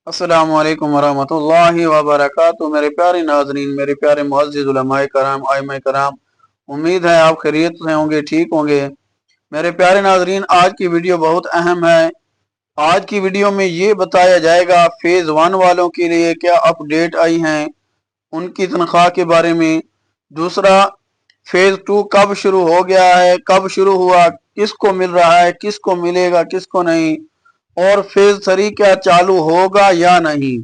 अस्सलामुअलैकुम वरहमतुल्लाहि वबरकातुहू। मेरे प्यारे नाज़रीन, मेरे प्यारे मुअज़्ज़िज़ उलमाए कराम, आइमाए कराम, उम्मीद है आप खैरियत से होंगे, ठीक होंगे। मेरे प्यारे नाज़रीन, आज की वीडियो बहुत अहम है। आज की वीडियो में ये बताया जाएगा फेज़ 1 वालों के लिए क्या अपडेट आई हैं, उनकी तनख्वाह के बारे में। दूसरा, फेज़ 2 कब शुरू हो गया है, कब शुरू हुआ, किसको मिल रहा है, किसको मिलेगा, किसको नहीं, और फेज़ 3 क्या चालू होगा या नहीं।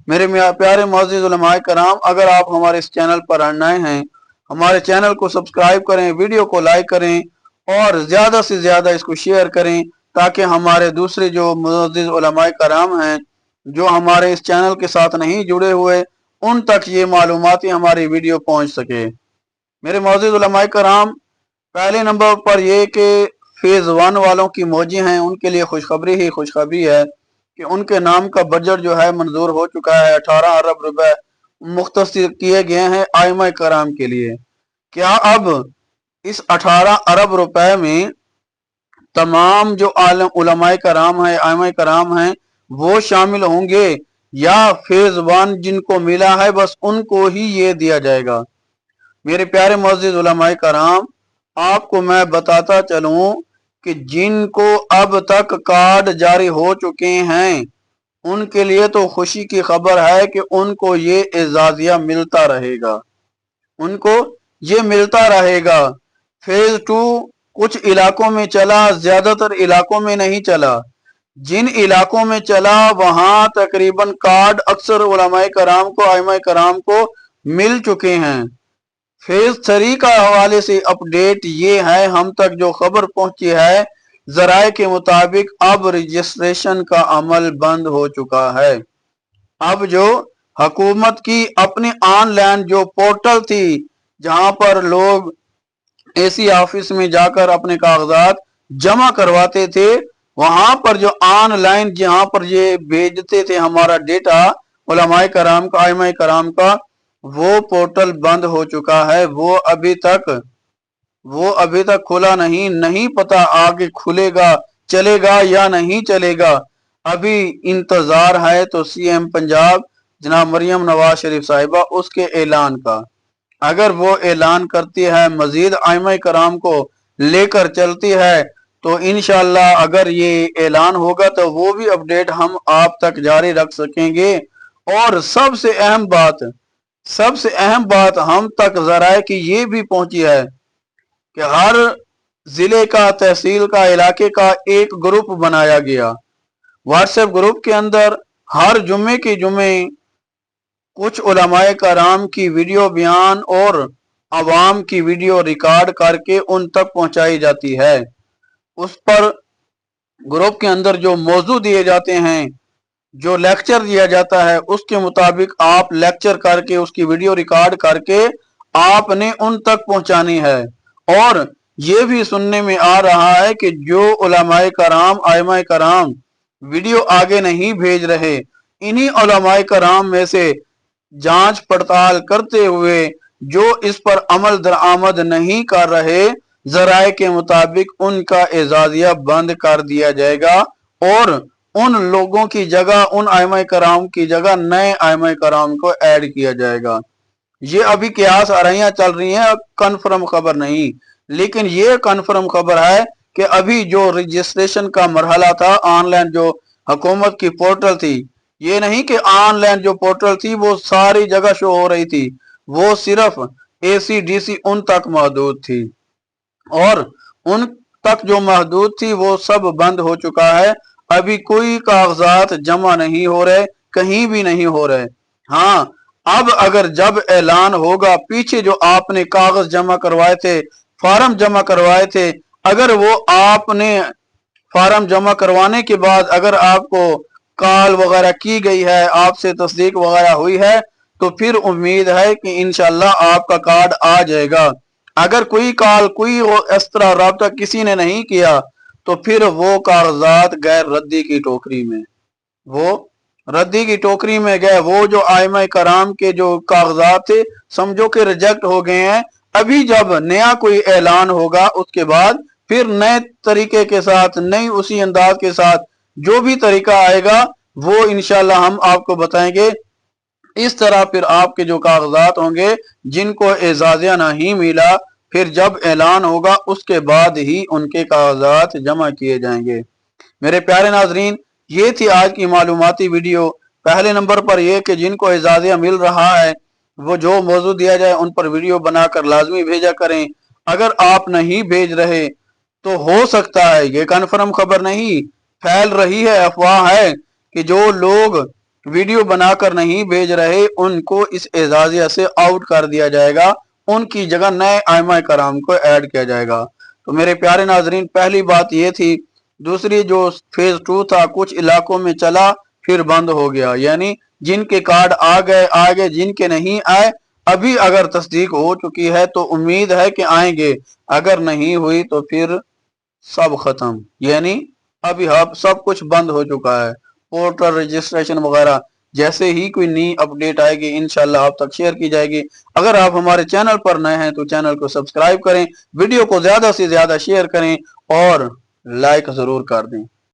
मेरे प्यारे मुअज़्ज़िज़ उलमाए कराम, अगर आप हमारे इस चैनल पर नए हैं, हमारे चैनल को सब्सक्राइब करें, वीडियो को लाइक करें और ज़्यादा से ज़्यादा इसको शेयर करें, ताकि हमारे दूसरे जो मुअज़्ज़िज़ उलमाए कराम हैं, जो हमारे इस चैनल के साथ नहीं जुड़े हुए, उन तक ये मालूमाती हमारी वीडियो पहुँच सके। मेरे मुअज़्ज़िज़ उलमाए कराम, पहले नंबर पर ये कि फेज़ 1 वालों की मौजी हैं, उनके लिए खुशखबरी ही खुशखबरी है कि उनके नाम का बजट जो है मंजूर हो चुका है। 18 अरब रुपए मुख्तस किए गए हैं आइमा कराम के लिए। क्या अब इस 18 अरब रुपए में तमाम जो आलम उलमाए कराम है, आइमा कराम हैं, वो शामिल होंगे, या फेज़ 1 जिनको मिला है बस उनको ही ये दिया जाएगा। मेरे प्यारे मुअज़्ज़िज़ उलमाए कराम, आपको मैं बताता चलूं कि जिनको अब तक कार्ड जारी हो चुके हैं, उनके लिए तो खुशी की खबर है कि उनको ये एजाजिया मिलता रहेगा, उनको ये मिलता रहेगा। फेज 2 कुछ इलाकों में चला, ज्यादातर इलाकों में नहीं चला। जिन इलाकों में चला वहां तकरीबन कार्ड अक्सर उलमाए कराम को, आइमा कराम को मिल चुके हैं। फेज 3 का हवाले से अपडेट ये है, हम तक जो खबर पहुंची है जराए के मुताबिक, अब रजिस्ट्रेशन का अमल बंद हो चुका है। अब जो हुकूमत की अपनी ऑनलाइन जो पोर्टल थी, जहां पर लोग एसी ऑफिस में जाकर अपने कागजात जमा करवाते थे, वहां पर जो ऑनलाइन जहां पर ये भेजते थे हमारा डेटा उलमाए कराम का, आइमा कराम का, वो पोर्टल बंद हो चुका है। वो अभी तक खुला नहीं पता आगे खुलेगा, चलेगा या नहीं चलेगा। अभी इंतजार है तो सीएम पंजाब जनाब मरियम नवाज शरीफ साहिबा, उसके ऐलान का। अगर वो ऐलान करती है, मजीद आइमा कराम को लेकर चलती है, तो इंशाल्लाह अगर ये ऐलान होगा तो वो भी अपडेट हम आप तक जारी रख सकेंगे। और सबसे अहम बात हम तक जराए की ये भी पहुंची है कि हर जिले का, तहसील का, इलाके का एक ग्रुप बनाया गया। व्हाट्सएप ग्रुप के अंदर हर जुम्मे के जुम्मे कुछ उलमाए कराम की वीडियो बयान और अवाम की वीडियो रिकॉर्ड करके उन तक पहुंचाई जाती है। उस पर ग्रुप के अंदर जो मौजू दिए जाते हैं, जो लेक्चर दिया जाता है, उसके मुताबिक आप लेक्चर करके उसकी वीडियो रिकॉर्ड करके आपने उन तक पहुंचानी है। और ये भी सुनने में आ रहा है कि जो उलमाए कराम, आइमा कराम वीडियो आगे नहीं भेज रहे, इन्हीं उलमाए कराम में से जांच पड़ताल करते हुए जो इस पर अमल दरामद नहीं कर रहे, जराए के मुताबिक उनका एजाजिया बंद कर दिया जाएगा और उन लोगों की जगह, उन आइमा कराम की जगह नए आइमा कराम को ऐड किया जाएगा। ये अभी कयास आराइयां चल रही हैं, कन्फर्म खबर नहीं, लेकिन ये कन्फर्म खबर है कि अभी जो रजिस्ट्रेशन का मरहला था, ऑनलाइन जो हुकूमत की पोर्टल थी, ये नहीं कि ऑनलाइन जो पोर्टल थी वो सारी जगह शो हो रही थी, वो सिर्फ एसीडीसी उन तक महदूद थी, और उन तक जो महदूद थी वो सब बंद हो चुका है। अभी कोई कागजात जमा नहीं हो रहे, कहीं भी नहीं हो रहे। हाँ, अब अगर जब ऐलान होगा, पीछे जो आपने कागज जमा करवाए थे, फार्म जमा करवाए थे, अगर वो आपने फार्म जमा करवाने के बाद अगर आपको कॉल वगैरह की गई है, आपसे तस्दीक वगैरह हुई है, तो फिर उम्मीद है कि इंशाल्लाह आपका कार्ड आ जाएगा। अगर कोई कॉल, कोई इस तरह रब्ता किसी ने नहीं किया, तो फिर वो कागजात गैर रद्दी की टोकरी में, वो रद्दी की टोकरी में गए। वो जो आइमा कराम के जो कागजात थे, समझो कि रिजेक्ट हो गए हैं। अभी जब नया कोई ऐलान होगा, उसके बाद फिर नए तरीके के साथ, नई उसी अंदाज के साथ जो भी तरीका आएगा, وہ انشاءاللہ ہم آپ کو بتائیں گے۔ اس طرح پھر آپ کے جو کاغذات ہوں گے جن کو اعزازیہ نہیں ملا، پھر جب اعلان ہوگا اس کے بعد ہی ان کے کاغذات جمع کیے جائیں گے۔ میرے پیارے ناظرین، یہ تھی آج کی معلوماتی ویڈیو۔ پہلے نمبر پر یہ کہ جن کو اعزازیہ مل رہا ہے وہ جو موضوع دیا جائے ان پر ویڈیو بنا کر لازمی بھیجا کریں۔ اگر آپ نہیں بھیج رہے تو ہو سکتا ہے، یہ کنفرم خبر نہیں، پھیل رہی ہے، افواہ ہے کہ جو لوگ ویڈیو بنا کر نہیں بھیج رہے ان کو اس اعزازیہ سے آؤٹ کر دیا جائے گا، ان کی جگہ نئے ائمہ کرام کو ایڈ کیا جائے گا۔ تو میرے پیارے ناظرین، پہلی بات یہ تھی۔ دوسری، جو فیز 2 تھا کچھ علاقوں میں چلا پھر بند ہو گیا، یعنی جن کے کارڈ آ گئے جن کے نہیں آئے ابھی اگر تصدیق ہو چکی ہے تو امید ہے کہ آئیں گے، اگر نہیں ہوئی تو پھر سب ختم، یعنی ابھی سب کچھ بند ہو چکا ہے، پورٹل رجسٹریشن وغیرہ۔ جیسے ہی کوئی نئی اپڈیٹ آئے گی انشاءاللہ آپ تک شیئر کی جائے گی۔ اگر آپ ہمارے چینل پر نئے ہیں تو چینل کو سبسکرائب کریں، ویڈیو کو زیادہ سے زیادہ شیئر کریں اور لائک ضرور کر دیں۔